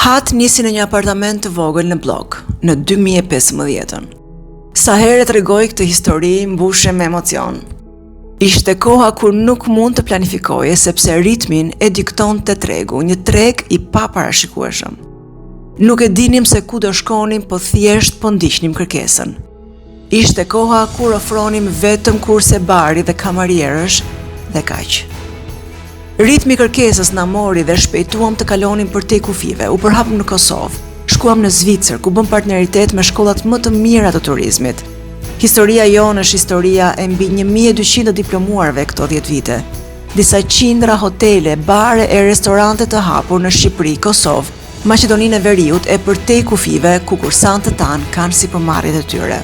Hat nisi në një apartament të vogël në blok, në 2015. Sa herë tregoj këtë histori mbushe me emocion. Ishte koha kur nuk mund të planifikoje sepse ritmin e diktonte tregu, një treg i paparashikueshëm. Nuk e dinim se ku do shkonim, po thjesht po ndiqnim kërkesën. Ishte koha kur ofronim vetëm kurse bari dhe kamarierësh dhe kaq. Ritmi i kërkesës na mori dhe shpejtuam të kalonim përtej kufive. U përhapëm në Kosovë, shkuam në Zvicër ku bëm partneritet me shkollat më të mira të turizmit. Historia jonë është historia e mbi 1200 diplomuarve këto 10 vite. Disa qindra hotele, bare e restorante të hapur në Shqipëri, Kosovë, Maqedoninë e Veriut e përtej kufive ku kursantët tanë kanë si përmarrjet e tyre.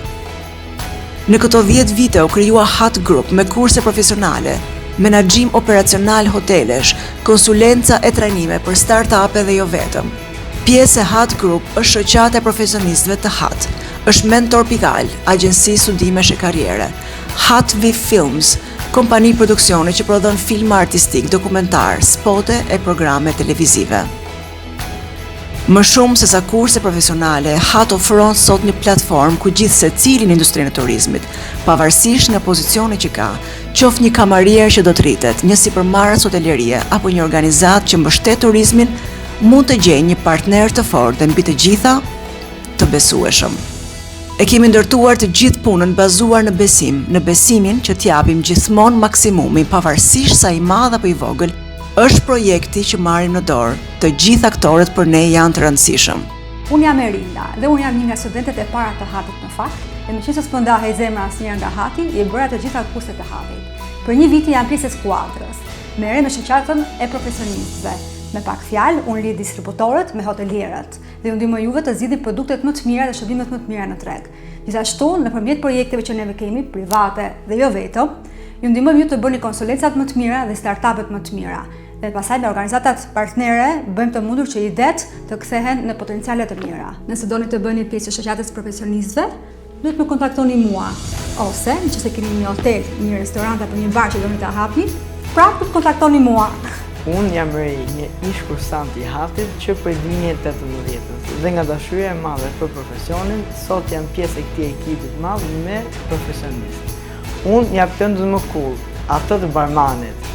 Në këto 10 vite u krijua Hat Group me kurse profesionale, menaxhim operacional hotelesh, konsulenca e trajnime për start-up dhe jo vetëm. Pjesë e Hat Group është shoqata e profesionistëve të Hat, është Mentor Pikal, agjenci studimesh e karriere, Hat V Films, kompani produksioni që prodhon film artistik, dokumentar, spote e programe televizive. Më shumë se sa kurse profesionale, Hat ofron sot një platformë ku gjithë secili në industrinë e turizmit, pavarësisht nga pozicioni që ka, qoftë një kamarier që do të rritet, një sipërmarrës hotelerie apo një organizat që mbështet turizmin, mund të gjejë një partner të fortë dhe mbi të gjitha të besueshëm. E kemi ndërtuar të gjithë punën bazuar në besimin që t'japim gjithmonë maksimumin, pavarësisht sa i madh apo i vogël, është projekti që marrim në dorë. Të gjithë aktorët për ne janë të rëndësishëm. Unë jam Erinda dhe unë jam një nga studentet e para të Hatit në fakt, dhe meqenëse s'po ndahej zemra asnjëherë nga Hati, i bëra të gjitha kurset e Hatit. Për një vit jam pjesë e skuadrës, merrem me shoqatën e profesionistëve. Me pak fjalë, unë lidh distributorët me hotelierët dhe ju ndihmoj juve të zgjidhni produktet më të mira dhe shërbimet më të mira në treg. Gjithashtu, nëpërmjet projekteve që ne kemi, private dhe jo vetëm, ju ndihmojmë ju të bëni konsulencat më të mira dhe startupet më të mira. Dhe pasaj me organizatat partnere bëjmë të mundur që idetë të kthehen në potenciale të mira. Nëse doni të bëni pjesë të shoqatës profesionistëve, duhet më kontaktoni mua, ose nëse keni një hotel, një restorant apo një bar që doni ta hapni, prapë kontaktoni mua. Unë jam Rej, një ish kursant i Hatit që prej 2018 dhe nga dashuria e madhe për profesionin, sot jam pjesë e këtij ekipi të madh me profesionistë. Unë jam lëndë më cool, ato të barmanit.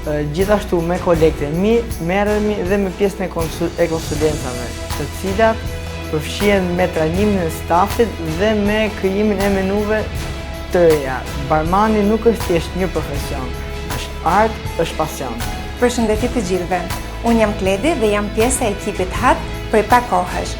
Gjithashtu me kolegët e mi, merremi dhe me pjesën e konsulencave, të cilat përfshihen me trajnimin e stafit dhe me krijimin e menuve të reja. Barmani nuk është thjesht një profesion, është art, është pasion. Përshëndetje të gjithëve. Unë jam Kledi dhe jam pjesë e ekipit Hat prej pak kohësh.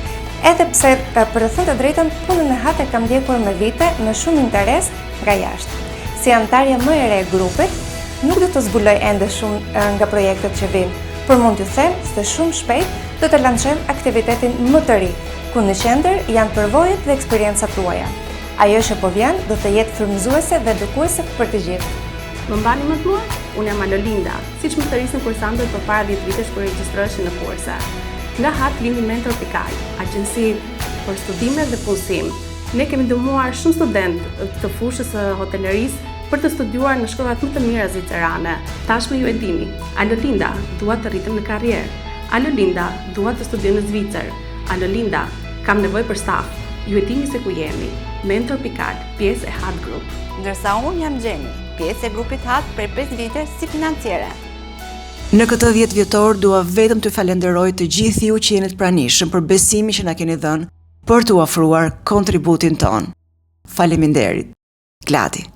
Edhe pse për të thënë të drejtën, punën e Hat e kam ndjekur me vite me shumë interes nga jashtë. Si antarja më e re e grupit, nuk do të zbuloj ende shumë nga projektet që vinë, por mund t'ju them se shumë shpejt do të lançojmë aktivitetin më të ri, ku në qendër janë përvojët dhe eksperiencat tuaja. Ajo që po vjen do të jetë frymëzuese dhe edukuese për të gjithë. Më mbani më të mua? Unë jam Alolinda, siç më thërisin kursantët përpara 10 vitesh kur regjistroheshin në kurse. Nga Hat vini Mentor Pikal, agjenci për studime dhe punësim. Ne kemi ndihmuar shumë studentë të fushës së hotelerisë për të studiuar në shkollat më të mira zvicerane. Tashmë ju e dini, Alolinda dua të rritem në karrierë. Alolinda dua të studioj në Zvicër. Alolinda kam nevojë për staf. Ju e dini se ku jemi. Mentor Pikal, pjesë e Hat Group. Ndërsa unë jam Gjeni, pjesë e grupit Hat prej 5 vite si financiere. Në këtë 10 vjetor dua vetëm të falenderoj të gjithë ju që jeni të pranishëm për besimin që na keni dhënë për t'u ofruar kontributin ton. Faleminderit. Gladi.